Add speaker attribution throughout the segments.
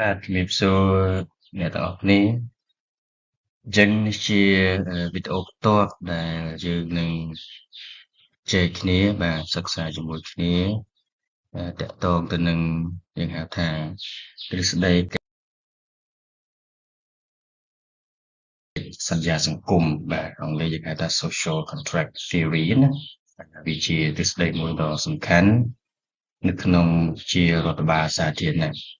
Speaker 1: បាទជំរាបសួរអ្នកទាំងអស់គ្នាអញ្ចឹងនេះជាវីដេអូបន្ទាប់ដែលយើងនឹងជែកគ្នាបាទសិក្សាជាមួយគ្នាតាក់ទងទៅនឹងយើងហៅថាទ្រឹស្ដីសញ្ញាសង្គមបាទអង់គ្លេសយើងហៅថា social contract theory ណាវាជាទ្រឹស្ដីមួយដ៏សំខាន់នៅក្នុងជារដ្ឋបាលសាធារណៈ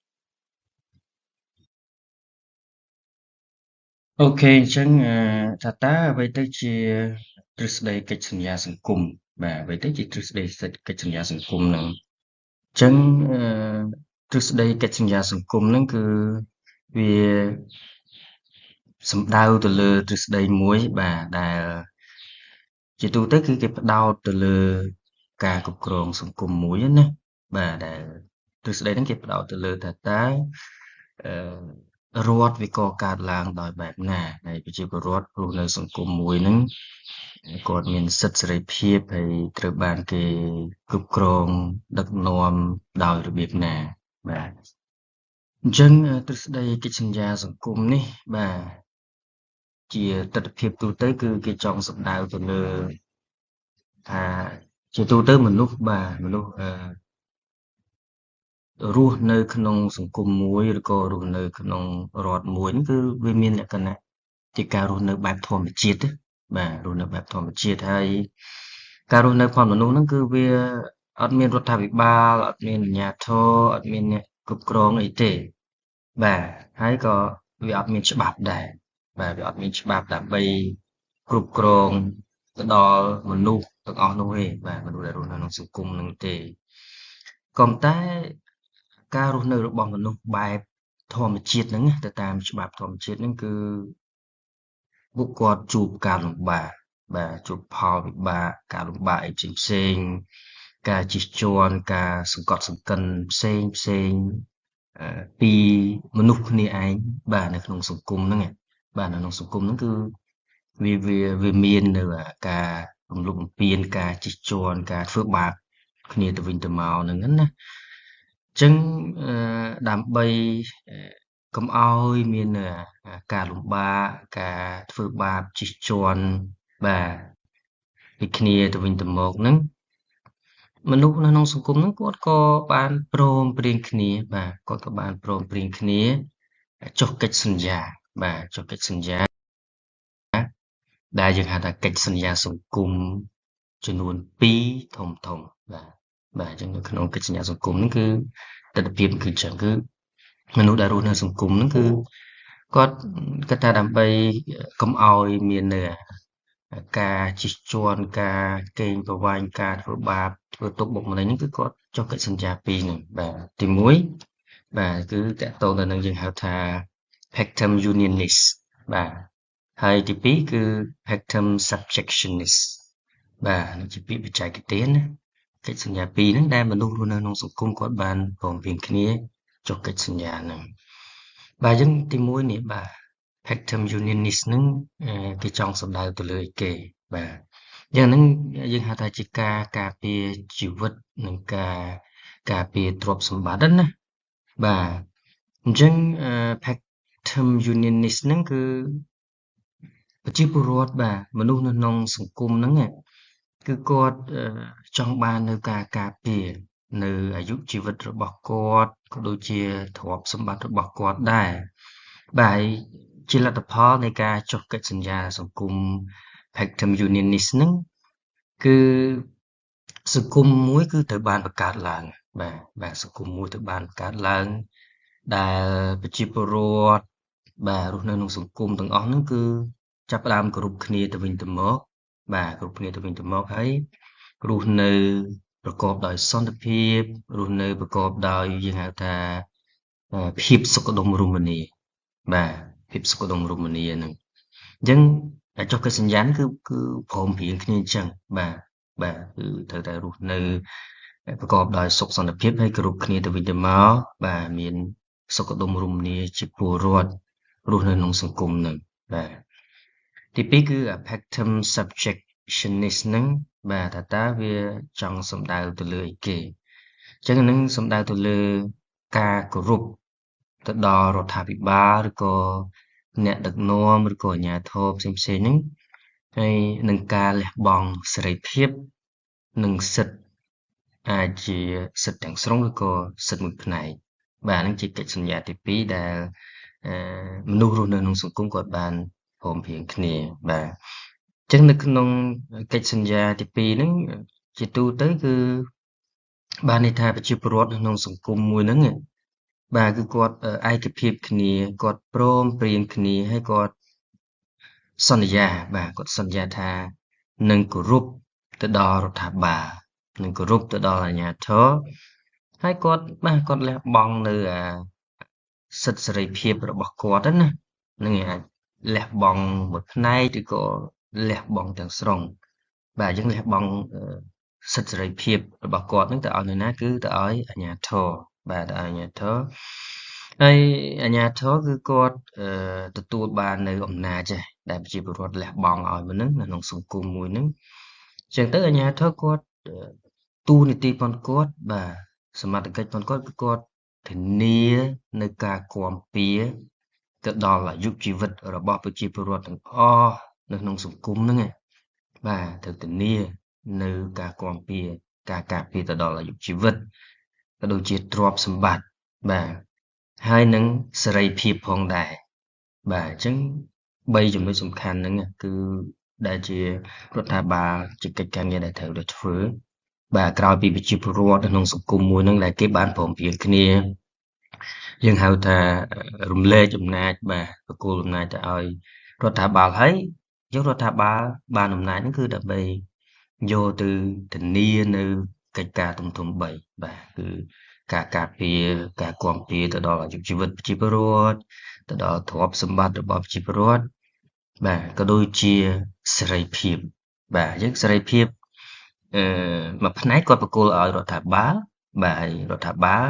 Speaker 1: អូខេអញ្ចឹងថាតើអ្វីទៅជាទ្រឹស្ដីកិច្ចសន្យាសង្គមបាទអ្វីទៅជាទ្រឹស្ដីកិច្ចសន្យាសង្គមហ្នឹងអញ្ចឹងទ្រឹស្ដីកិច្ចសន្យាសង្គមហ្នឹងគឺវាសំដៅទៅលើទ្រឹស្ដីមួយបាទដែលជាទូទៅគឺគេផ្ដោតទៅលើការគ្រប់គ្រងសង្គមមួយណាបាទដែលទ្រឹស្ដីហ្នឹងគេផ្ដោតទៅលើថាតើរដ្ឋវាកកើតឡើងដោយបែបណាហើយប្រជាពលរដ្ឋរស់នៅសង្គមមួយហ្នឹងគាត់មានសិទ្ធិសេរីភាពហើយត្រូវបានគេគ្រប់គ្រងដឹកនាំដោយរបៀបណាបាទអញ្ចឹងទ្រឹស្ដីកិច្ចសន្យាសង្គមនេះបាទជាទិដ្ឋភាពទូទៅគឺគេចង់សំដៅទៅលើថាជាទូទៅមនុស្សបាទមនុស្សរស់នៅក្នុងសង្គមមួយឬក៏រស់នៅក្នុងរដ្ឋមួយហ្នឹងគឺវាមានលក្ខណៈជាការរស់នៅបែបធម្មជាតិបាទរស់នៅបែបធម្មជាតិហើយការរស់នៅផងមនុស្សហ្នឹងគឺវាអត់មានរដ្ឋាភិបាលអត់មានអាជ្ញាធរអត់មានអ្នកគ្រប់គ្រងអីទេបាទហើយក៏វាអត់មានច្បាប់ដែរបាទវាអត់មានច្បាប់ដើម្បីគ្រប់គ្រងទៅដល់មនុស្សទាំងអស់នោះទេបាទមនុស្សដែលរស់នៅក្នុងសង្គមហ្នឹងទេក៏ប៉ុន្តែការរស់នៅរបស់មនុស្សបែបធម្មជាតិហ្នឹងទៅតាមច្បាប់ធម្មជាតិហ្នឹងគឺពួកគាត់ជួបការលំបាកបាទជួបផលវិបាកការលំបាកអីផ្សេងៗការជិះជាន់ការសង្កត់សង្កិនផ្សេងពីមនុស្សគ្នាឯងបាទនៅក្នុងសង្គមហ្នឹងបាទនៅក្នុងសង្គមហ្នឹងគឺវាមាននៅការរំលោភបំពានការជិះជាន់ការធ្វើបាបគ្នាទៅវិញទៅមកហ្នឹងណាចឹងដើម្បីកុំឲ្យមានការលំបាកការធ្វើបាបជិះជាន់បាទពីគ្នាទៅវិញទៅមកហ្នឹងមនុស្សនៅក្នុងសង្គមហ្នឹងគាត់ក៏បានព្រមព្រៀងគ្នាបាទគាត់ក៏បានព្រមព្រៀងគ្នាចុះកិច្ចសន្យាបាទចុះកិច្ចសន្យាដែលយើងហៅថាកិច្ចសន្យាសង្គមចំនួន2ធំបាទបាទអញ្ចឹងនៅក្នុងកិច្ចសន្យាសង្គមហ្នឹងគឺទិដ្ឋភាពគឺអញ្ចឹងគឺមនុស្សដែលរស់នៅសង្គមហ្នឹងគឺគាត់គិតថាដើម្បីកុំឲ្យមាននៅការជិះជាន់ការកេងប្រវ័ញ្ចការធ្វើបាបធ្វើទុកបុកម្នេញហ្នឹងគឺគាត់ចុះកិច្ចសន្យាពីរហ្នឹងបាទទី1បាទគឺតកតងទៅនឹងយើងហៅថា Pactum Unionis បាទហើយទី2គឺ Pactum Subjectionis បាទនេះជាពាក្យបច្ចេកទេសណាកិច្ចសញ្ញាពីរហ្នឹងដែលមនុស្សរស់នៅក្នុងសង្គមគាត់បានព្រមព្រៀងគ្នាចុះកិច្ចសន្យាហ្នឹងបាទយើងទី1នេះបាទ Pactum Unionis ហ្នឹងគេចង់សំដៅទៅលើអីគេបាទយ៉ាងហ្នឹងយើងហៅថាជាការការពារជីវិតនិងការការពារទ្រព្យសម្បត្តិណាបាទអញ្ចឹងPactum Unionis ហ្នឹងគឺប្រជាពលរដ្ឋបាទមនុស្សនៅក្នុងសង្គមហ្នឹងគឺគាត់ចង់បាននៅការការពារនៅអាយុជីវិតរបស់គាត់ក៏ដូចជាទ្រព្យសម្បត្តិរបស់គាត់ដែរបាទជាលទ្ធផលនៃការចុះកិច្ចសន្យាសង្គម Pactum Unionis ហ្នឹងគឺសង្គមមួយគឺត្រូវបានបង្កើតឡើងបាទសង្គមមួយត្រូវបានបង្កើតឡើងដែលប្រជាពលរដ្ឋបាទរស់នៅក្នុងសង្គមទាំងអស់ហ្នឹងគឺចាប់ផ្ដើមគោរពគ្នាទៅវិញទៅមកបាទគោរពគ្នាទៅវិញទៅមកហើយរស់នៅប្រកបដោយសន្តិភាពរស់នៅប្រកបដោយយើងហៅថាភាពសុខដុមរមនាបាទភាពសុខដុមរមនាហ្នឹងអញ្ចឹងចុះកិច្ចសន្យាគឺព្រមព្រៀងគ្នាអញ្ចឹងបាទគឺត្រូវតែរស់នៅប្រកបដោយសុខសន្តិភាពហើយគោរពគ្នាទៅវិញទៅមកបាទមានសុខដុមរមនាជាពលរដ្ឋរស់នៅក្នុងសង្គមហ្នឹងបាទទី2គឺ Pactum Subjectionis ហ្នឹងបាទថាតើវាចង់សំដៅទៅលើអីគេអញ្ចឹងនឹងសំដៅទៅលើការគោរព ទៅដល់រដ្ឋាភិបាលឬក៏អ្នកដឹកនាំឬក៏អាជ្ញាធរផ្សេងៗហ្នឹងហើយនឹងការលះបង់សេរីភាពនិងសិទ្ធិអាចជាសិទ្ធិទាំងស្រុងឬក៏សិទ្ធិមួយផ្នែកបាទហ្នឹងជាកិច្ចសន្យាទី2ដែលមនុស្សរស់នៅក្នុងសង្គមគាត់បានព្រមព្រៀងគ្នាបាទអញ្ចឹងនៅក្នុងកិច្ចសន្យាទី2ហ្នឹងជាទូទៅគឺបានន័យថាប្រជាពលរដ្ឋនៅក្នុងសង្គមមួយហ្នឹងបាទគឺគាត់ឯកភាពគ្នាគាត់ព្រមព្រៀងគ្នាហើយគាត់សន្យាបាទគាត់សន្យាថានឹងគោរពទៅដល់រដ្ឋាភិបាលនឹងគោរពទៅដល់អាជ្ញាធរហើយគាត់បាទគាត់លះបង់នៅសិទ្ធិសេរីភាពរបស់គាត់ណានឹងអាចលះបង់មួយផ្នែកឬក៏លះបង់ទាំងស្រុងបាទយើងលះបង់សិទ្ធិសេរីភាពរបស់គាត់នឹងទៅឲ្យនរណាគឺទៅឲ្យអាជ្ញាធរបាទទៅឲ្យអាជ្ញាធរហើយអាជ្ញាធរគឺគាត់ទទួលបាននៅអំណាចដែលប្រជាពលរដ្ឋលះបង់ឲ្យមុនហ្នឹងនៅក្នុងសង្គមមួយហ្នឹងអញ្ចឹងទៅអាជ្ញាធរគាត់ទូនីតិប៉ុនគាត់បាទសមត្ថកិច្ចប៉ុនគាត់គឺគាត់ធានានៅការគាំពៀទៅដល់អាយុជីវិតរបស់ប្រជាពលរដ្ឋទាំងអស់នៅក្នុងសង្គមហ្នឹងបាទត្រូវធានានៅការគាំពៀការការពារទៅដល់អាយុជីវិតក៏ដូចជាទ្រព្យសម្បត្តិបាទហើយនឹងសេរីភាពផងដែរបាទអញ្ចឹង3ចំណុចសំខាន់ហ្នឹងគឺដែលជារដ្ឋាភិបាលជាកិច្ចការងារដែលត្រូវតែធ្វើបាទក្រោយពីប្រជាពលរដ្ឋនៅក្នុងសង្គមមួយហ្នឹងដែលគេបានព្រមព្រៀងគ្នាយើងហៅថារំលែកអំណាចបាទបកគោលអំណាចទៅឲ្យរដ្ឋាភិបាលហើយយករដ្ឋាភិបាលបានអំណាចហ្នឹងគឺដើម្បីយកទៅធានានៅកិច្ចការធំៗ3បាទគឺការការពារការគាំពៀទៅដល់អាយុជីវិតប្រជាពលរដ្ឋទៅដល់ទ្រព្យសម្បត្តិរបស់ប្រជាពលរដ្ឋបាទក៏ដូចជាសេរីភាពបាទយើងសេរីភាពមួយផ្នែកគាត់បកគោលឲ្យរដ្ឋាភិបាលបាទហើយរដ្ឋាភិបាល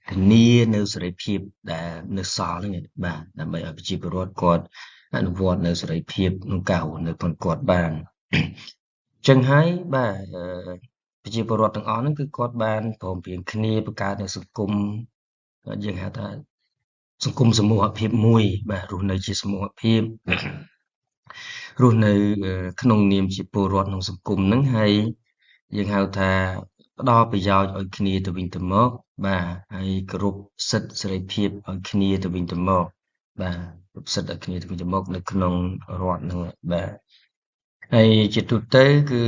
Speaker 1: ធានានៅសេរីភាពដែលនៅសល់ហ្នឹងបាទដើម្បីឲ្យប្រជាពលរដ្ឋគាត់អនុវត្តនៅសេរីភាពក្នុងការរស់នៅផងគាត់បានអញ្ចឹងហើយបាទប្រជាពលរដ្ឋទាំងអស់ហ្នឹងគឺគាត់បានព្រមព្រៀងគ្នាបង្កើតនៅសង្គមយើងហៅថាសង្គមសមូហភាពមួយបាទរស់នៅជាសមូហភាពរស់នៅក្នុងនាមជាពលរដ្ឋក្នុងសង្គមហ្នឹងហើយយើងហៅថាផ្ដល់ប្រយោជន៍ឲ្យគ្នាទៅវិញទៅមកបាទហើយគោរពសិទ្ធិសេរីភាពឲ្យគ្នាទៅវិញទៅមកបាទគោរពសិទ្ធិឲ្យគ្នាទៅវិញទៅមកនៅក្នុងរដ្ឋហ្នឹងបាទហើយជាទូទៅគឺ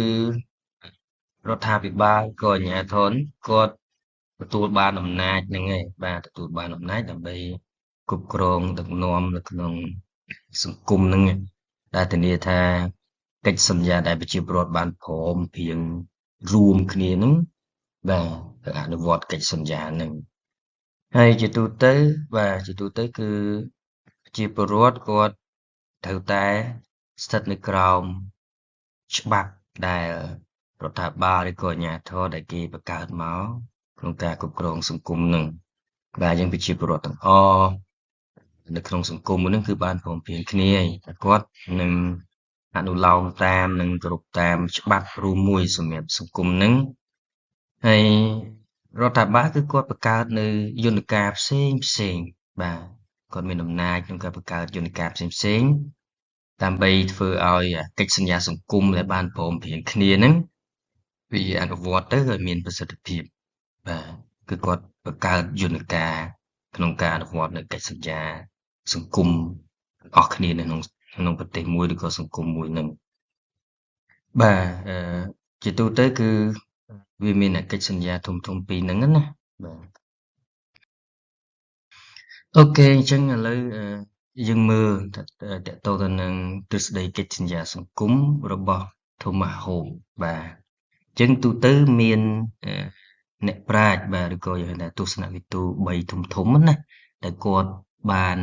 Speaker 1: រដ្ឋាភិបាលក៏អាជ្ញាធរគាត់ទទួលបានអំណាចហ្នឹងឯងបាទទទួលបានអំណាចដើម្បីគ្រប់គ្រងដឹកនាំនៅក្នុងសង្គមហ្នឹងដែលធានាថាកិច្ចសន្យាដែលប្រជាពលរដ្ឋបានព្រមព្រៀងរួមគ្នាហ្នឹងបាទអនុវត្តកិច្ចសន្យាហ្នឹងហើយជាទូទៅបាទជាទូទៅគឺប្រជាពលរដ្ឋគាត់ត្រូវតែស្ថិតនៅក្រោមច្បាប់ដែលរដ្ឋាភិបាលឬក៏អាជ្ញាធរដែលគេបង្កើតមកក្នុងការគ្រប់គ្រងសង្គមហ្នឹងបាទយើងប្រជាពលរដ្ឋទាំងអស់នៅក្នុងសង្គមហ្នឹងគឺបានព្រមព្រៀងគ្នាតែគាត់នឹងអនុលោមតាមនិងគោរពតាមច្បាប់រួមមួយសម្រាប់សង្គមហ្នឹងហើយរដ្ឋាភិបាលគឺគាត់បង្កើតនៅយន្តការផ្សេងបាទគាត់មានអំណាចក្នុងការបង្កើតយន្តការផ្សេងដើម្បីធ្វើឲ្យកិច្ចសន្យាសង្គមដែលបានព្រមព្រៀងគ្នាហ្នឹងវាអនុវត្តទៅឲ្យមានប្រសិទ្ធភាពបាទគឺគាត់បង្កើតយន្តការក្នុងការអនុវត្តនៅកិច្ចសន្យាសង្គមអស់គ្នានៅក្នុងប្រទេសមួយឬក៏សង្គមមួយហ្នឹងបាទជាទូទៅគឺវាមានកិច្ចសន្យាធំៗពីរហ្នឹងណាបាទអូខេអញ្ចឹងឥឡូវយើងមើលតកតទៅនឹងទ្រឹស្ដីកិច្ចសន្យាសង្គមរបស់ Thomas Hobbes បាទអញ្ចឹងទូទៅមានអ្នកប្រាជ្ញបាទឬក៏យើងហៅថាទស្សនវិទូ3ធំណាដែលគាត់បាន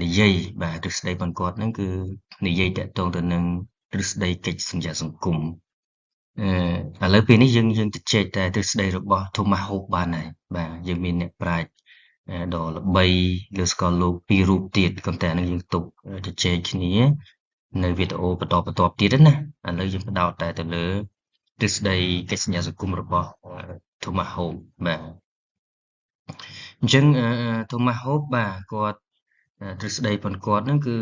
Speaker 1: និយាយបាទទ្រឹស្ដីរបស់គាត់ហ្នឹងគឺនិយាយតកតទៅនឹងទ្រឹស្ដីកិច្ចសន្យាសង្គមឥឡូវពេលនេះយើងទៅជែកតែទ្រឹស្ដីរបស់ Thomas Hobbes បានហើយបាទយើងមានអ្នកប្រាជ្ញដ៏ល្បីលើសកលលោកពីររូបទៀតប៉ុន្តែនឹងយើងទុកជជែកគ្នានៅវីដេអូបន្តទៀតណាឥឡូវយើងបដោតតែទៅលើទ្រឹស្ដីកិច្ចសន្យាសង្គមរបស់ Thomas Hobbes បាទ អញ្ចឹងThomas Hope បាទគាត់ទ្រឹស្ដីរបស់គាត់ហ្នឹងគឺ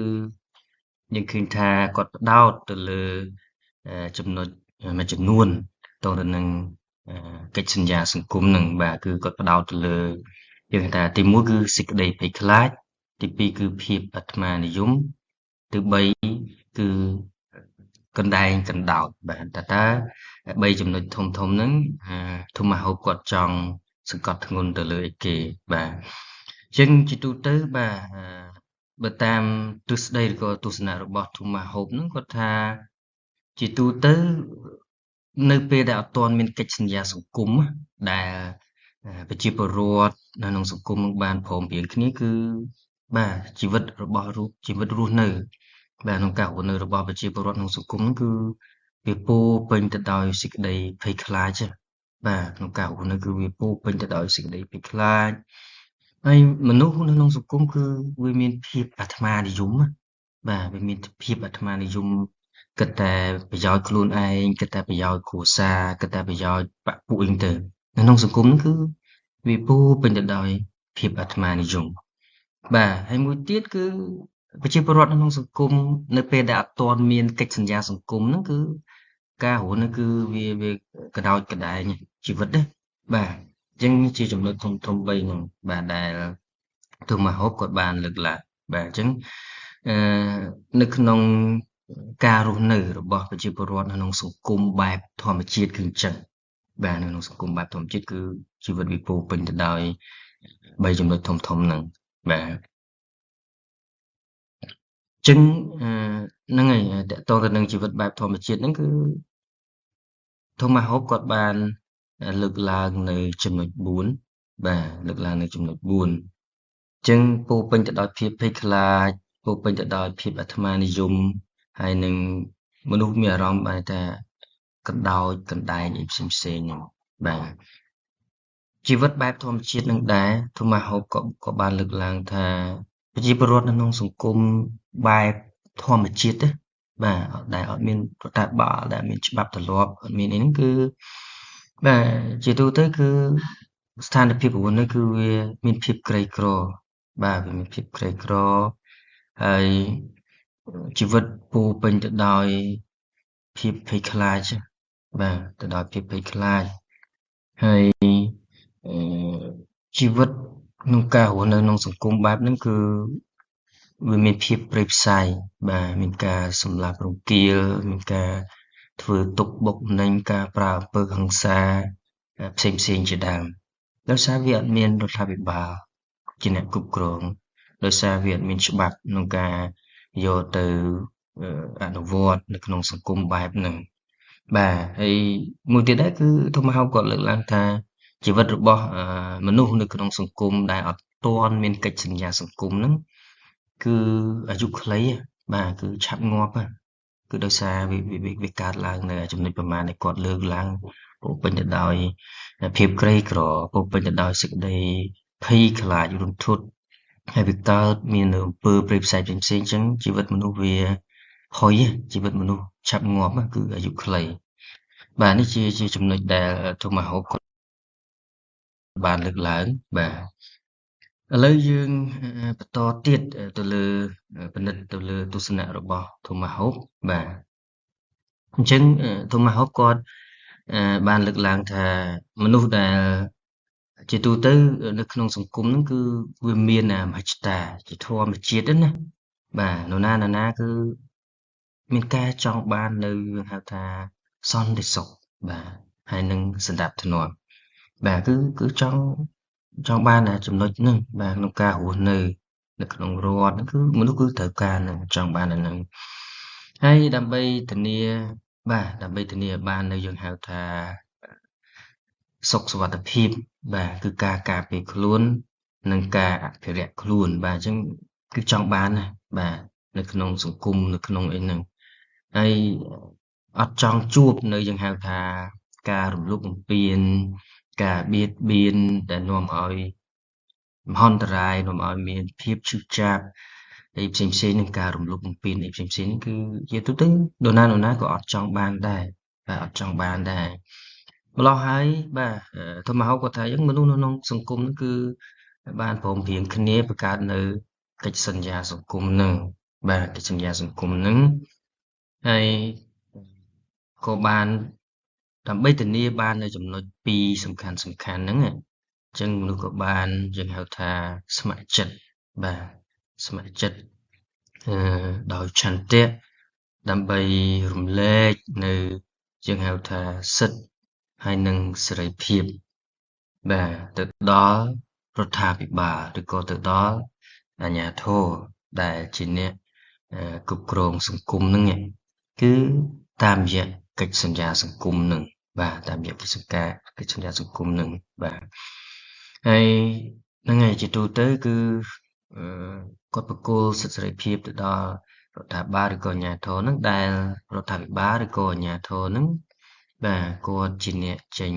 Speaker 1: យើងឃើញថាគាត់ផ្ដោតទៅលើចំណុចមួយចំនួនតទៅនឹងកិច្ចសន្យាសង្គមហ្នឹងបាទគឺគាត់ផ្ដោតទៅលើយើងហៅថាទី1គឺសេចក្តីភ័យខ្លាចទី2គឺភាពអាត្មានិយមទី3គឺកណ្ដែងកណ្ដោតបាទតើ3ចំណុចធំៗហ្នឹងThomas Hope គាត់ចង់សង្កត់ធ្ងន់ទៅលើអីគេបាទអញ្ចឹងជាទូទៅបាទបើតាមទស្សនៈឬក៏ទស្សនៈរបស់ Thomas Hope ហ្នឹងគាត់ថាជាទូទៅនៅពេលដែលអត់ទាន់មានកិច្ចសន្យាសង្គមដែលប្រជាពលរដ្ឋនៅក្នុងសង្គមនឹងបានព្រមព្រៀងគ្នាគឺបាទជីវិតរស់នៅបាទក្នុងការរស់នៅរបស់ប្រជាពលរដ្ឋក្នុងសង្គមហ្នឹងគឺវាពោរពេញទៅដោយសេចក្តីភ័យខ្លាចបាទក្នុងការរស់នៅគឺវាពោរពេញទៅដោយសេចក្តីភ័យខ្លាចហើយមនុស្សនៅក្នុងសង្គមគឺវាមានភាពអាត្មានិយមបាទវាមានភាពអាត្មានិយមគិតតែប្រយោជន៍ខ្លួនឯងគិតតែប្រយោជន៍គ្រួសារគិតតែប្រយោជន៍បព្វពួកអីទៅនៅក្នុងសង្គមហ្នឹងគឺវាពោរពេញទៅដោយភាពអាត្មានិយមបាទហើយមួយទៀតគឺប្រជាពលរដ្ឋនៅក្នុងសង្គមនៅពេលដែលអត់ទាន់មានកិច្ចសន្យាសង្គមហ្នឹងគឺការរស់នៅគឺវាកដោចកដែងជីវិតណាបាទអញ្ចឹងជាចំណុចធំៗ3ហ្នឹងបាទដែល Thomas Hope គាត់បានលើកឡើងបាទអញ្ចឹងអឺនៅក្នុងការរស់នៅរបស់ប្រជាពលរដ្ឋនៅក្នុងសង្គមបែបធម្មជាតិគឺអញ្ចឹងបាទនៅក្នុងសង្គមបែបធម្មជាតិគឺជីវិតវាពោរពេញទៅដោយ3ចំណុចធំៗហ្នឹងបាទអញ្ចឹងហ្នឹងហើយតកតងទៅនឹងជីវិតបែបធម្មជាតិហ្នឹងគឺ Thomas Hope គាត់បានលើកឡើងនៅចំណុច4បាទលើកឡើងនៅចំណុច4អញ្ចឹងពោរពេញទៅដោយភាពភ័យខ្លាចពោរពេញទៅដោយភាពអាត្មានិយមហើយនឹងមនុស្សមានអារម្មណ៍បែរថាកណ្ដោចកណ្ដែងអីផ្សេងៗហ្នឹងបាទជីវិតបែបធម្មជាតិនឹងដែរ Thomas Hope ក៏បានលើកឡើងថាប្រជាពលរដ្ឋនៅក្នុងសង្គមបែបធម្មជាតិណាបាទដែលអត់មានរដ្ឋាភិបាលដែលមានច្បាប់ទម្លាប់អត់មានអីហ្នឹងគឺបាទជាទូទៅគឺស្ថានភាពរស់នៅគឺវាមានភាពក្រីក្របាទវាមានភាពក្រីក្រហើយជីវិតពោរពេញទៅដោយភាពភ័យខ្លាចបាទទៅដោយភាពភ័យខ្លាចហើយជីវិតក្នុងការរស់នៅក្នុងសង្គមបែបហ្នឹងគឺវាមានភាពព្រៃផ្សៃបាទមានការសម្លាប់រង្គាលមានការធ្វើទុកបុកម្នេញការប្រើអំពើហិង្សាផ្សេងៗជាដើមដោយសារវាអត់មានរដ្ឋាភិបាលជាអ្នកគ្រប់គ្រងដោយសារវាអត់មានច្បាប់ក្នុងការយកទៅអនុវត្តនៅក្នុងសង្គមបែបហ្នឹងបាទហើយមួយទៀតដែរគឺ Thomas Hope គាត់លើកឡើងថាជីវិតរបស់មនុស្សនៅក្នុងសង្គមដែលអត់ទាន់មានកិច្ចសន្យាសង្គមហ្នឹងគឺអាយុខ្លីបាទគឺឆាប់ងាប់គឺដោយសារវាកើតឡើងនៅចំណុចប្រមាណដែលគាត់លើកឡើងពោរពេញទៅដោយភាពក្រីក្រពោរពេញទៅដោយសេចក្តីភ័យខ្លាចរន្ធត់ហើយវាកើតមាននៅអំពើព្រៃផ្សៃផ្សេងៗអញ្ចឹងជីវិតមនុស្សវាហុយជីវិតមនុស្សឆាប់ងាប់គឺអាយុខ្លីបាទនេះជាចំណុចដែល Thomas Hope គាត់បានលើកឡើងបាទឥឡូវយើងបន្តទៀតទៅលើពិនិត្យទៅលើទស្សនៈរបស់ Thomas Hope បាទអញ្ចឹង Thomas Hope គាត់បានលើកឡើងថាមនុស្សដែលជាទូទៅនៅក្នុងសង្គមហ្នឹងគឺវាមានមហិច្ឆតាជាធម្មជាតិណាបាទនរណាគឺមានការចង់បាននៅហៅថាសន្តិសុខបាទហើយនឹងសណ្ដាប់ធ្នាប់បាទគឺចង់បានចំណុចហ្នឹងបាទក្នុងការរស់នៅក្នុងរដ្ឋហ្នឹងគឺមនុស្សគឺត្រូវការនឹងចង់បានអាហ្នឹងហើយដើម្បីធានាបាននៅយើងហៅថាសុខសុវត្ថិភាពបាទគឺការការពារខ្លួននិងការអភិរក្សខ្លួនបាទអញ្ចឹងគឺចង់បានណាបាទនៅក្នុងសង្គមនៅក្នុងអីហ្នឹងហើយអត់ចង់ជួបនៅយើងហៅថាការរំលោភបំពានការបៀតបៀនដែលនាំឲ្យមហន្តរាយនាំឲ្យមានភាពឈឺចាប់អីផ្សេងៗនឹងការរំលោភបំពានអីផ្សេងៗហ្នឹងគឺជាទូទៅនរណាក៏អត់ចង់បានដែរបាទអត់ចង់បានដែរម្ល៉េះហើយបាទThomas Hopeគាត់ថាអញ្ចឹងមនុស្សនៅក្នុងសង្គមហ្នឹងគឺ បានព្រមព្រៀងគ្នាបង្កើតនៅកិច្ចសន្យាសង្គមនឹងបាទកិច្ចសន្យាសង្គមនឹងហើយក៏បានដើម្បីធានាបាននៅចំណុចពីរសំខាន់ហ្នឹងអញ្ចឹងមនុស្សក៏បានយើងហៅថាស្ម័គ្រចិត្តបាទស្ម័គ្រចិត្តដោយឆន្ទៈដើម្បីរំលែកនៅយើងហៅថាសិទ្ធិហើយនិងសេរីភាពបាទទៅដល់រដ្ឋាភិបាលឬក៏ទៅដល់អាជ្ញាធរដែលជាអ្នកគ្រប់គ្រងសង្គមហ្នឹងគឺតាមរយៈកិច្ចសន្យាសង្គមហ្នឹងបាទតាមរយៈកិច្ចសន្យាសង្គមហ្នឹងបាទហើយហ្នឹងហើយជាទូទៅគឺគាត់បកគោលសិទ្ធិសេរីភាពទៅដល់រដ្ឋាភិបាលឬក៏អាជ្ញាធរហ្នឹងដែលរដ្ឋាភិបាលឬក៏អាជ្ញាធរហ្នឹងបាទគាត់ជាអ្នកចេញ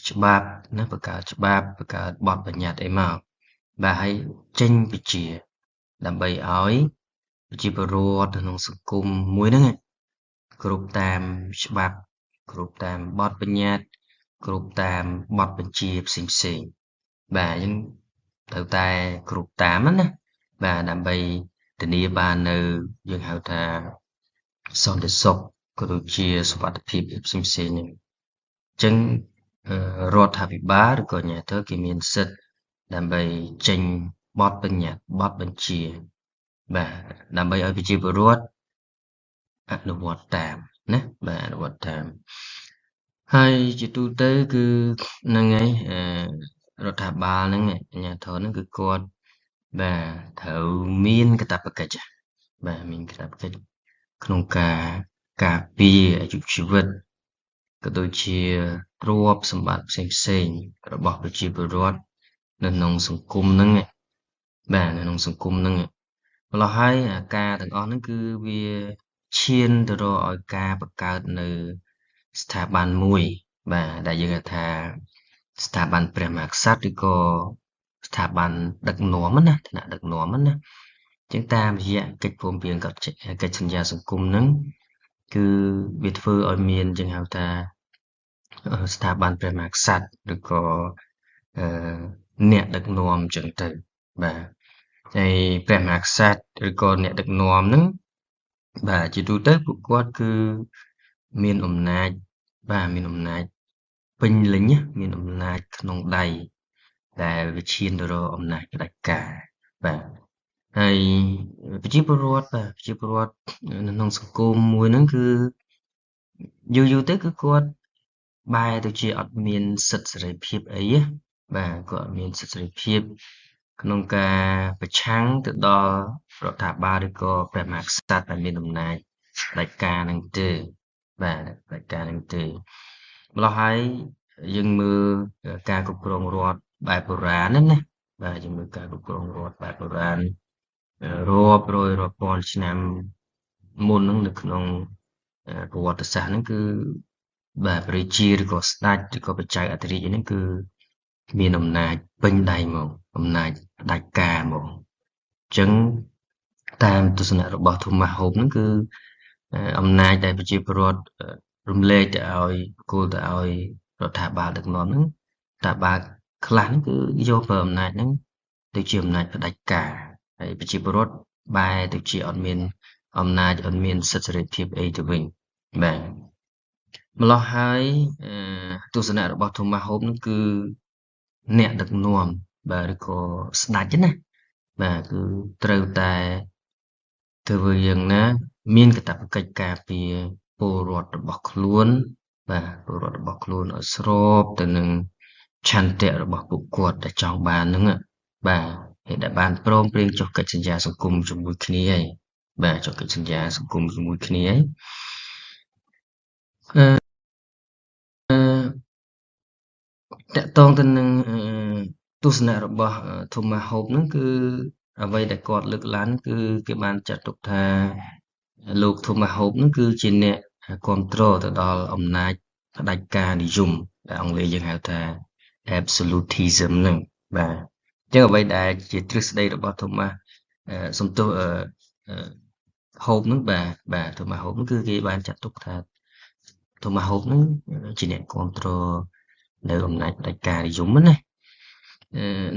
Speaker 1: ច្បាប់ណាបង្កើតច្បាប់បង្កើតបទបញ្ញត្តិអីមកបាទហើយចេញបញ្ជាដើម្បីឲ្យប្រជាពលរដ្ឋក្នុងសង្គមមួយហ្នឹងគ្រប់តាមច្បាប់គ្រប់តាមបទបញ្ញត្តិគ្រប់តាមបទបញ្ជាផ្សេងៗបាទអញ្ចឹងត្រូវតែគ្រប់តាមណាបាទដើម្បីធានាបាននៅយើងហៅថាសន្តិសុខក៏ដូចជាសុវត្ថិភាពផ្សេងៗហ្នឹងអញ្ចឹងរដ្ឋាភិបាលឬក៏អាជ្ញាធរគេមានសិទ្ធិដើម្បីចេញបទបញ្ញត្តិបទបញ្ជាបាទដើម្បីឲ្យប្រជាពលរដ្ឋអនុវត្តតាមណាបាទអនុវត្តតាមហើយជាទូទៅគឺហ្នឹងហើយរដ្ឋាភិបាលហ្នឹងអាជ្ញាធរហ្នឹងគឺគាត់បាទត្រូវមានកាតព្វកិច្ចបាទមានកាតព្វកិច្ចក្នុងការការពារអាយុជីវិតក៏ដូចជាទ្រព្យសម្បត្តិផ្សេងៗរបស់ប្រជាពលរដ្ឋនៅក្នុងសង្គមហ្នឹងបាទនៅក្នុងសង្គមហ្នឹងម្ល៉េះហើយអាការទាំងអស់ហ្នឹងគឺវាឈានទៅរកឲ្យការបង្កើតនៅស្ថាប័នមួយបាទដែលយើងហៅថាស្ថាប័នព្រះមហាក្សត្រឬក៏ស្ថាប័នដឹកនាំណាឋានៈដឹកនាំណាចឹងតាមរយៈកិច្ចព្រមព្រៀងកិច្ចសន្យាសង្គមហ្នឹងគឺវាធ្វើឲ្យមានយើងហៅថាស្ថាប័នព្រះមហាក្សត្រឬក៏អ្នកដឹកនាំចឹងទៅបាទហើយព្រះមហាក្សត្រឬក៏អ្នកដឹកនាំហ្នឹងបាទជាទូទៅពួកគាត់គឺមានអំណាចបាទមានអំណាចពេញលេញមានអំណាចក្នុងដៃដែលវាឈានទៅរកអំណាចផ្ដាច់ការបាទហើយប្រជាពលរដ្ឋបាទប្រជាពលរដ្ឋនៅក្នុងសង្គមមួយហ្នឹងគឺយូរទៅគឺគាត់បែរទៅជាអត់មានសិទ្ធិសេរីភាពអីបាទគាត់អត់មានសិទ្ធិសេរីភាពក្នុងការប្រឆាំងទៅដល់រដ្ឋាភិបាលឬក៏ព្រះមហាក្សត្រដែលមានអំណាចផ្ដាច់ការហ្នឹងទេបាទផ្ដាច់ការហ្នឹងទេម្ល៉េះហើយយើងមើលការគ្រប់គ្រងរដ្ឋបែបបុរាណណាបាទយើងមើលការគ្រប់គ្រងរដ្ឋបែបបុរាណរាប់រយរាប់ពាន់ឆ្នាំមុនហ្នឹងនៅក្នុងប្រវត្តិសាស្ត្រហ្នឹងគឺបាទព្រះរាជាឬក៏ស្ដេចឬក៏បច្ចេកអធិរាជហ្នឹងគឺមានអំណាចពេញដៃហ្មងអំណាចផ្ដាច់ការហ្មងអញ្ចឹងតាមទស្សនៈរបស់ Thomas Hobbes ហ្នឹងគឺអំណាចដែលប្រជាពលរដ្ឋរំលែកទៅឲ្យគោលទៅឲ្យរដ្ឋាភិបាលដឹកនាំហ្នឹងរដ្ឋាភិបាលខ្លះហ្នឹងគឺយកប្រើអំណាចហ្នឹងទៅជាអំណាចផ្ដាច់ការហើយប្រជាពលរដ្ឋបែរទៅជាអត់មានអំណាចអត់មានសិទ្ធិសេរីភាពអីទៅវិញបាទម្ល៉េះហើយទស្សនៈរបស់ Thomas Hobbes ហ្នឹងគឺអ្នកដឹកនាំបាទឬក៏ស្ដេចណាបាទគឺត្រូវតែធ្វើយ៉ាងណាមានកាតព្វកិច្ចការពារពលរដ្ឋរបស់ខ្លួនបាទពលរដ្ឋរបស់ខ្លួនឲ្យស្របទៅនឹងឆន្ទៈរបស់ពួកគាត់ដែលចង់បានហ្នឹងបាទហើយដែលបានព្រមព្រៀងចុះកិច្ចសន្យាសង្គមជាមួយគ្នាហើយបាទចុះកិច្ចសន្យាសង្គមជាមួយគ្នាហើយតាក់ទងទៅនឹងទស្សនៈរបស់ Thomas Hobbes ហ្នឹងគឺអ្វីដែលគាត់លើកឡើងគឺគេបានចាត់ទុកថាលោក Thomas Hobbes ហ្នឹងគឺជាអ្នកគ្រប់គ្រងទៅដល់អំណាចផ្ដាច់ការនិយមដែលអង់គ្លេសយើងហៅថា absolutism ហ្នឹងបាទអញ្ចឹងអ្វីដែលជាទ្រឹស្ដីរបស់ Thomas សំទោសHobbes ហ្នឹងបាទ Thomas Hobbes ហ្នឹងគឺគេបានចាត់ទុកថា Thomas Hobbes ហ្នឹងជាអ្នកគ្រប់គ្រងនៅអំណាចផ្ដាច់ការនិយមណា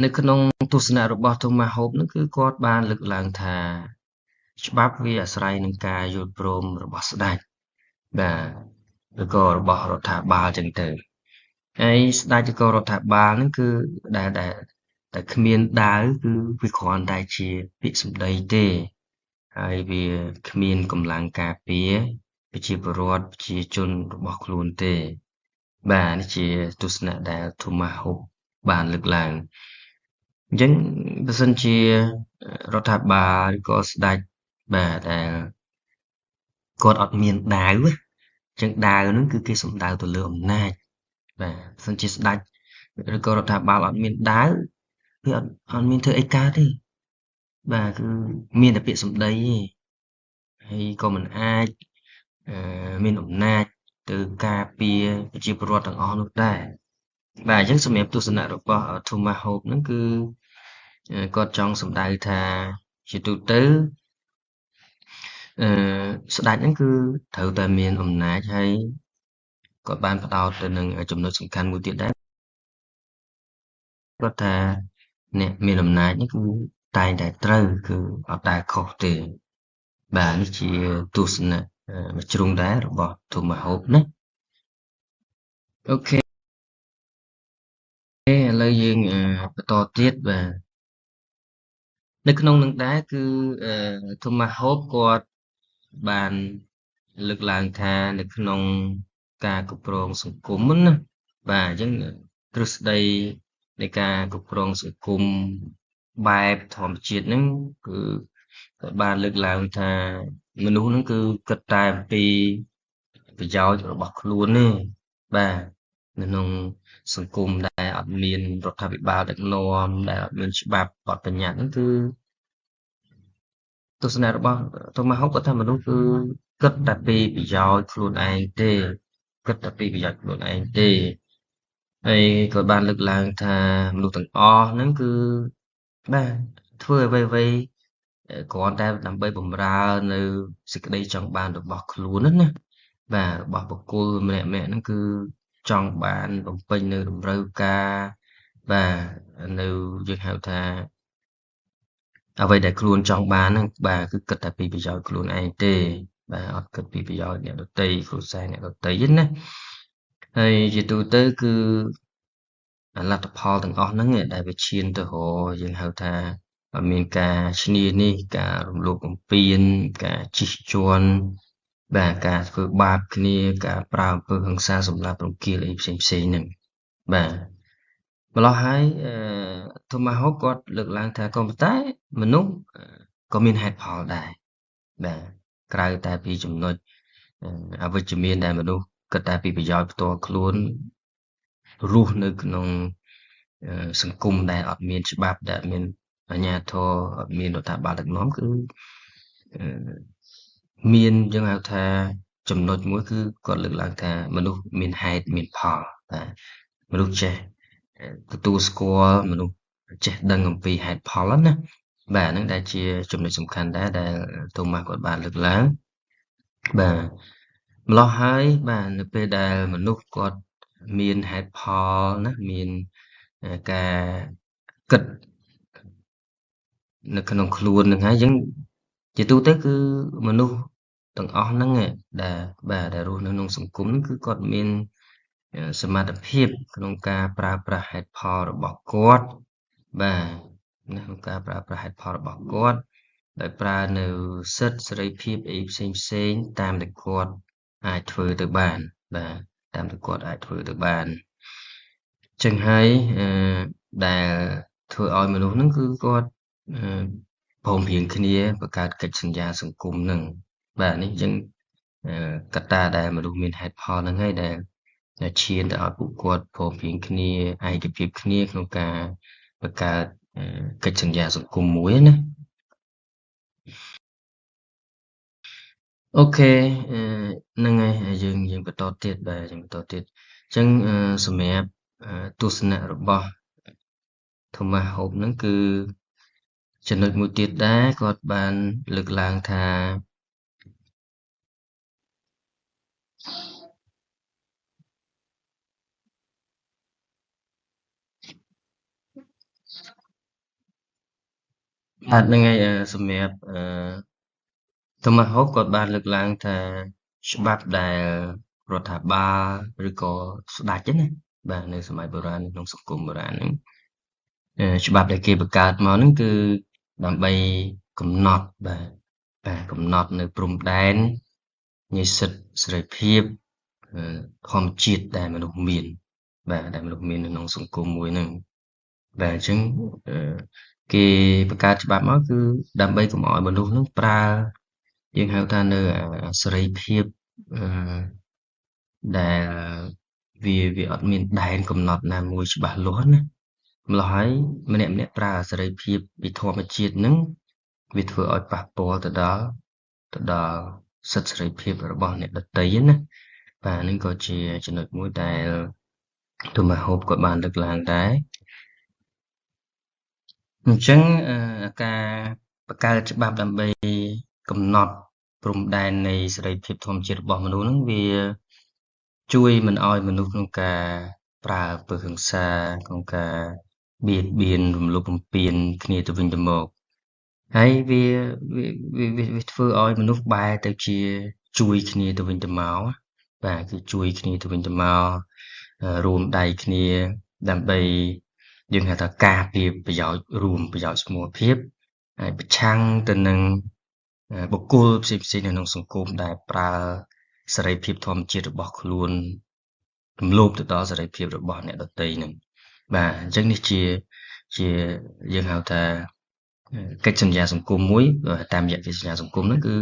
Speaker 1: នៅក្នុងទស្សនៈរបស់ Thomas Hobbes ហ្នឹងគឺគាត់បានលើកឡើងថាច្បាប់វាអាស្រ័យនឹងការយល់ព្រមរបស់ស្ដេចបាទឬក៏របស់រដ្ឋាភិបាលចឹងទៅហើយស្ដេចឬក៏រដ្ឋាភិបាលហ្នឹងគឺដែលគ្មានដាវគឺវាគ្រាន់តែជាពាក្យសម្ដីទេហើយវាគ្មានកម្លាំងការពារប្រជាពលរដ្ឋប្រជាជនរបស់ខ្លួនទេបាទនេះជាទស្សនៈដែល Thomas Hobbes បានលើកឡើងអញ្ចឹងបើសិនជារដ្ឋាភិបាលឬក៏ស្ដេចបាទដែលគាត់អត់មានដាវអញ្ចឹងដាវហ្នឹងគឺគេសំដៅទៅលើអំណាចបាទបើសិនជាស្ដេចឬក៏រដ្ឋាភិបាលអត់មានដាវវាអត់មានធ្វើអីកើតទេបាទគឺមានតែពាក្យសម្ដីទេហើយក៏មិនអាចមានអំណាចទៅការពារប្រជាពលរដ្ឋទាំងអស់នោះដែរបាទអញ្ចឹងសម្រាប់ទស្សនៈរបស់ Thomas Hobbes ហ្នឹងគឺគាត់ចង់សំដៅថាជាទូទៅស្ដេចហ្នឹងគឺត្រូវតែមានអំណាចហើយគាត់បានផ្ដោតទៅនឹងចំណុចសំខាន់មួយទៀតដែរគាត់ថាអ្នកមានអំណាចនេះគឺតែងតែត្រូវគឺអត់ដែលខុសទេបាទនេះជាទស្សនៈមួយជ្រុងដែររបស់ Thomas Hobbes ណាអូខេឥឡូវយើងបន្តទៀតបាទនៅក្នុងនឹងដែរគឺThomas Hobbes គាត់បានលើកឡើងថានៅក្នុងការគ្រប់គ្រងសង្គមណាបាទអញ្ចឹងទ្រឹស្ដីនៃការគ្រប់គ្រងសង្គមបែបធម្មជាតិហ្នឹងគឺគាត់បានលើកឡើងថាមនុស្សហ្នឹងគឺគិតតែអំពីប្រយោជន៍របស់ខ្លួនទេបាទនៅក្នុងសង្គមដែលអត់មានរដ្ឋាភិបាលដឹកនាំដែលអត់មានច្បាប់បទបញ្ញត្តិហ្នឹងគឺទស្សនៈរបស់ Thomas Hobbes គាត់ថាមនុស្សគឺគិតតែពីប្រយោជន៍ខ្លួនឯងទេគិតតែពីប្រយោជន៍ខ្លួនឯងទេហើយគាត់បានលើកឡើងថាមនុស្សទាំងអស់ហ្នឹងគឺបាទធ្វើអ្វីៗគ្រាន់តែដើម្បីបម្រើនៅសេចក្តីចង់បានរបស់ខ្លួនណាបាទរបស់បុគ្គលម្នាក់ៗហ្នឹងគឺចង់បានបំពេញនៅតម្រូវការបាទនៅយើងហៅថាអ្វីដែលខ្លួនចង់បានហ្នឹងបាទគឺគិតតែពីប្រយោជន៍ខ្លួនឯងទេបាទអត់គិតពីប្រយោជន៍អ្នកដទៃគ្រួសារអ្នកដទៃទេណាហើយជាទូទៅគឺលទ្ធផលទាំងអស់ហ្នឹងដែលវាឈានទៅរកយើងហៅថាមានការឈ្នានេះការរំលោភបំពានការជិះជាន់បាទការធ្វើបាបគ្នាការប្រើអំពើហិង្សាសម្លាប់រង្គាលអីផ្សេងៗហ្នឹងបាទម្ល៉េះហើយThomas Hobbes គាត់លើកឡើងថាក៏ប៉ុន្តែមនុស្សក៏មានហេតុផលដែរបាទក្រៅតែពីចំណុចអវិជ្ជមានដែលមនុស្សគិតតែពីប្រយោជន៍ផ្ទាល់ខ្លួនរស់នៅក្នុងសង្គមដែលអត់មានច្បាប់ដែលអត់មានអាជ្ញាធរអត់មានរដ្ឋាភិបាលដឹកនាំគឺមានយើងហៅថាចំណុចមួយគឺគាត់លើកឡើងថាមនុស្សមានហេតុមានផលបាទមនុស្សចេះទទួលស្គាល់មនុស្សចេះដឹងអំពីហេតុផលណាបាទហ្នឹងដែលជាចំណុចសំខាន់ដែរដែល Thomas គាត់បានលើកឡើងបាទម្ល៉េះហើយបាទនៅពេលដែលមនុស្សគាត់មានហេតុផលណាមានការគិតនៅក្នុងខ្លួននឹងហើយអញ្ចឹងជាទូទៅគឺមនុស្សទាំងអស់ហ្នឹងដែលបាទដែលរស់នៅក្នុងសង្គមហ្នឹងគឺគាត់មានសមត្ថភាពក្នុងការប្រើប្រាស់ហេតុផលរបស់គាត់បាទណាក្នុងការប្រើប្រាស់ហេតុផលរបស់គាត់ដោយប្រើនៅសិទ្ធិសេរីភាពអីផ្សេងៗតាមដែលគាត់អាចធ្វើទៅបានបាទតាមដែលគាត់អាចធ្វើទៅបានចឹងហើយដែលធ្វើឲ្យមនុស្សហ្នឹងគឺគាត់ព្រមព្រៀងគ្នាបង្កើតកិច្ចសន្យាសង្គមហ្នឹងបាទនេះចឹងកត្តាដែលមនុស្សមានហេតុផលហ្នឹងហើយដែលឈានទៅឲ្យពួកគាត់ព្រមព្រៀងគ្នាឯកភាពគ្នាក្នុងការបង្កើតកិច្ចសន្យាសង្គមមួយណាអូខេហ្នឹងហើយយើងបន្តទៀតបាទយើងបន្តទៀតអញ្ចឹងសម្រាប់ទស្សនៈរបស់ Thomas Hobbes ហ្នឹងគឺចំណុចមួយទៀតដែរគាត់បានលើកឡើងថា ហ្នឹងហើយសម្រាប់Tomahawk គាត់បានលើកឡើងថាច្បាប់ដែលរដ្ឋាភិបាលឬក៏ស្ដេចហ្នឹងណាបាទនៅសម័យបុរាណក្នុងសង្គមបុរាណហ្នឹងច្បាប់ដែលគេបង្កើតមកហ្នឹងគឺដើម្បីកំណត់បាទកំណត់នៅព្រំដែននៃសិទ្ធិសេរីភាពធម្មជាតិដែលមនុស្សមានបាទដែលមនុស្សមាននៅក្នុងសង្គមមួយហ្នឹងបាទអញ្ចឹងគេបង្កើតច្បាប់មកគឺដើម្បីកុំឲ្យមនុស្សហ្នឹងប្រើយើងហៅថានៅសេរីភាពដែលវាអត់មានដែនកំណត់ណាមួយច្បាស់លាស់ណាម្ល៉េះហើយម្នាក់ៗប្រើសេរីភាពពីធម្មជាតិហ្នឹងវាធ្វើឲ្យប៉ះពាល់ទៅដល់សិទ្ធិសេរីភាពរបស់អ្នកដទៃណាបាទហ្នឹងក៏ជាចំណុចមួយដែល Tomahawk គាត់បានលើកឡើងដែរអញ្ចឹងការបង្កើតច្បាប់ដើម្បីកំណត់ព្រំដែននៃសេរីភាពធម្មជាតិរបស់មនុស្សហ្នឹងវាជួយមិនឲ្យមនុស្សក្នុងការប្រើអំពើហិង្សាក្នុងការបៀតបៀនរំលោភបំពានគ្នាទៅវិញទៅមកហើយវាធ្វើឲ្យមនុស្សបែរទៅជាជួយគ្នាទៅវិញទៅមកបាទគឺជួយគ្នាទៅវិញទៅមករួមដៃគ្នាដើម្បីយើងហៅថាការពារប្រយោជន៍រួមប្រយោជន៍សមូហភាពហើយប្រឆាំងទៅនឹងបុគ្គលផ្សេងៗនៅក្នុងសង្គមដែលប្រើសេរីភាពធម្មជាតិរបស់ខ្លួនរំលោភទៅដល់សេរីភាពរបស់អ្នកដទៃហ្នឹងបាទអញ្ចឹងនេះជាយើងហៅថាកិច្ចសន្យាសង្គមមួយតាមរយៈកិច្ចសន្យាសង្គមហ្នឹងគឺ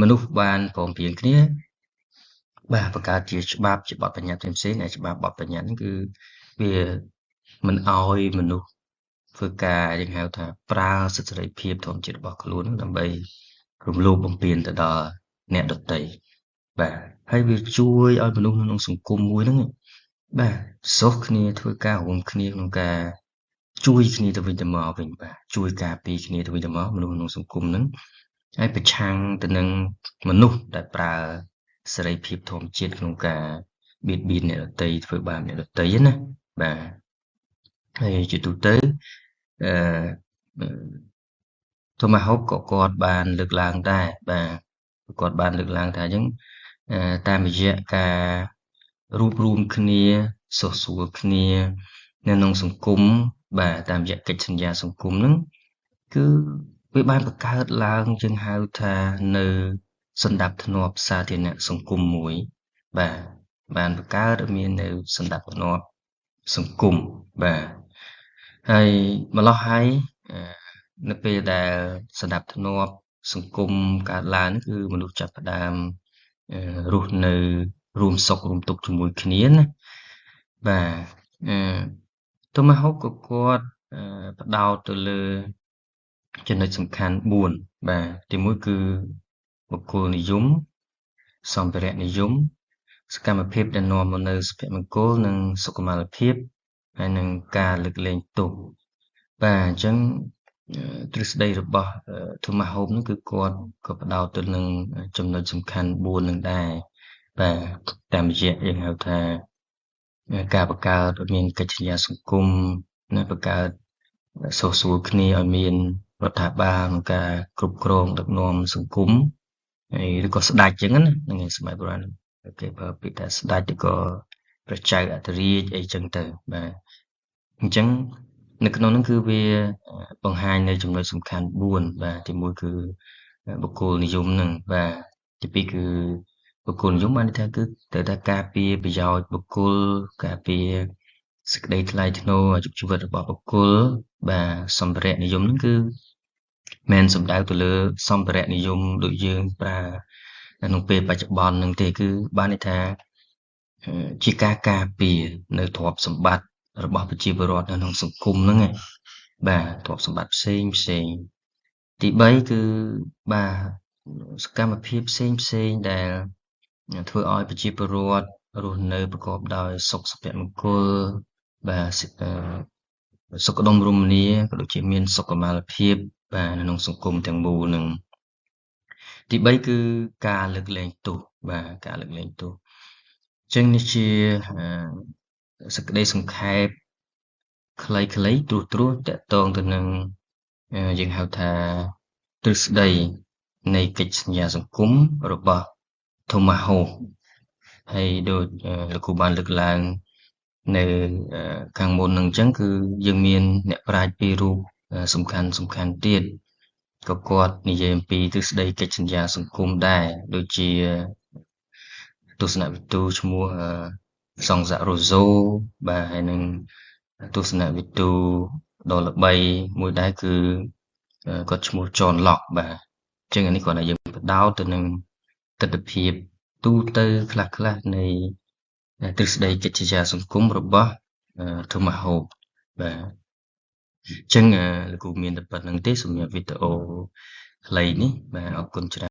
Speaker 1: មនុស្សបានព្រមព្រៀងគ្នាបាទបង្កើតជាច្បាប់ជាបទបញ្ញត្តិផ្សេងៗដែលច្បាប់បទបញ្ញត្តិហ្នឹងគឺវាមិនអោយមនុស្សធ្វើការយើងហៅថាប្រើសិទ្ធិសេរីភាពធម្មជាតិរបស់ខ្លួនដើម្បីរំលោភបំពានទៅដល់អ្នកដទៃបាទហើយវាជួយឲ្យមនុស្សក្នុងសង្គមមួយហ្នឹងបាទសុខគ្នាធ្វើការរួមគ្នាក្នុងការជួយគ្នាទៅវិញទៅមកវិញបាទជួយការពារគ្នាទៅវិញទៅមកមនុស្សក្នុងសង្គមហ្នឹងហើយប្រឆាំងទៅនឹងមនុស្សដែលប្រើសេរីភាពធម្មជាតិក្នុងការបៀតបៀនអ្នកដទៃធ្វើបាបអ្នកដទៃណាបាទហើយជាទូទៅTomahawk ក៏គាត់បានលើកឡើងដែរបាទគាត់បានលើកឡើងថាអញ្ចឹងតាមរយៈការរួបរวมគ្នាសុខស្រួលគ្នានៅក្នុងសង្គមបាទតាមរយៈកិច្ចសន្យាសង្គមហ្នឹងគឺវាបានបង្កើតឡើងយើងហៅថានៅសណ្ដាប់ធ្នាប់សាធារណៈសង្គមមួយបាទបានបង្កើតឲ្យមាននៅសណ្ដាប់ធ្នាប់សង្គមបាទហើយម្ល៉េះហើយនៅពេលដែលសណ្ដាប់ធ្នាប់សង្គមកើតឡើងគឺមនុស្សចាប់ផ្ដើមរស់នៅរួមសុខរួមទុក្ខជាមួយគ្នាណាបាទTomahawk ក៏គាត់ផ្ដោតទៅលើចំណុចសំខាន់4បាទទី1គឺបុគ្គលនិយមសម្ភារៈនិយមសកម្មភាពដែលនាំមកនូវសុភមង្គលនិងសុខុមាលភាពហើយនឹងការលើកលែងទោសបាទអញ្ចឹងទ្រឹស្ដីរបស់ Tomahawk នោះគឺគាត់ក៏ផ្ដោតទៅនឹងចំណុចសំខាន់4នឹងដែរបាទតាមរយៈយើងហៅថាការបង្កើតឲ្យមានកិច្ចសន្យាសង្គមណាបង្កើតសុខស្រួលគ្នាឲ្យមានរដ្ឋាភិបាលក្នុងការគ្រប់គ្រងដឹកនាំសង្គមហើយឬក៏ស្ដេចអញ្ចឹងណាហ្នឹងសម័យបុរាណគេប្រើពាក្យថាស្ដេចឬក៏ព្រះចៅអធិរាជអីចឹងទៅបាទអញ្ចឹងនៅក្នុងហ្នឹងគឺវាបង្ហាញនៅចំណុចសំខាន់4បាទទី1គឺបុគ្គលនិយមហ្នឹងបាទទី2គឺបុគ្គលនិយមបានន័យថាគឺត្រូវតែការពារប្រយោជន៍បុគ្គលការពារសេចក្តីថ្លៃថ្នូរអាយុជីវិតរបស់បុគ្គលបាទសម្ភារៈនិយមហ្នឹងគឺមិនសំដៅទៅលើសម្ភារៈនិយមដូចយើងប្រើក្នុងពេលបច្ចុប្បន្នហ្នឹងទេគឺបានន័យថាជាការការពារនៅទ្រព្យសម្បត្តិរបស់ប្រជាពលរដ្ឋនៅក្នុងសង្គមហ្នឹងឯងបាទទ្រព្យសម្បត្តិផ្សេងទី3គឺបាទសកម្មភាពផ្សេងដែលធ្វើឲ្យប្រជាពលរដ្ឋរស់នៅប្រកបដោយសុខសុភមង្គលបាទសុខដុមរមនាក៏ដូចជាមានសុខុមាលភាពបាទនៅក្នុងសង្គមទាំងមូលនឹងទី3គឺការលើកលែងទោសបាទការលើកលែងទោសអញ្ចឹងនេះជាសេចក្តីសង្ខេបខ្លីៗត្រួសតាក់ទងទៅនឹង យើងហៅថាទ្រឹស្ដីនៃកិច្ចសន្យាសង្គមរបស់ Thomas Hobbes ហើយដូចលោកគ្រូបានលើកឡើងនៅខាងមុនហ្នឹងអញ្ចឹងគឺយើងមានអ្នកប្រាជ្ញពីររូបសំខាន់ទៀតក៏គាត់និយាយអំពីទ្រឹស្ដីកិច្ចសន្យាសង្គមដែរដូចជាទស្សនវិទូឈ្មោះសង់សាក់រូសូបាទហើយនឹងទស្សនវិទូដ៏ល្បីមួយដែរគឺគាត់ឈ្មោះ John Locke បាទអញ្ចឹងអានេះគ្រាន់តែយើងបដោតទៅនឹងទស្សនវិជ្ជាទូទៅខ្លះៗនៃទ្រឹស្ដីកិច្ចសន្យាសង្គមរបស់ Thomas Hobbes បាទអញ្ចឹងលោកគ្រូមានតែប៉ុណ្្នឹងទេសម្រាប់វីដេអូខ្លីនេះបាទអរគុណច្រើន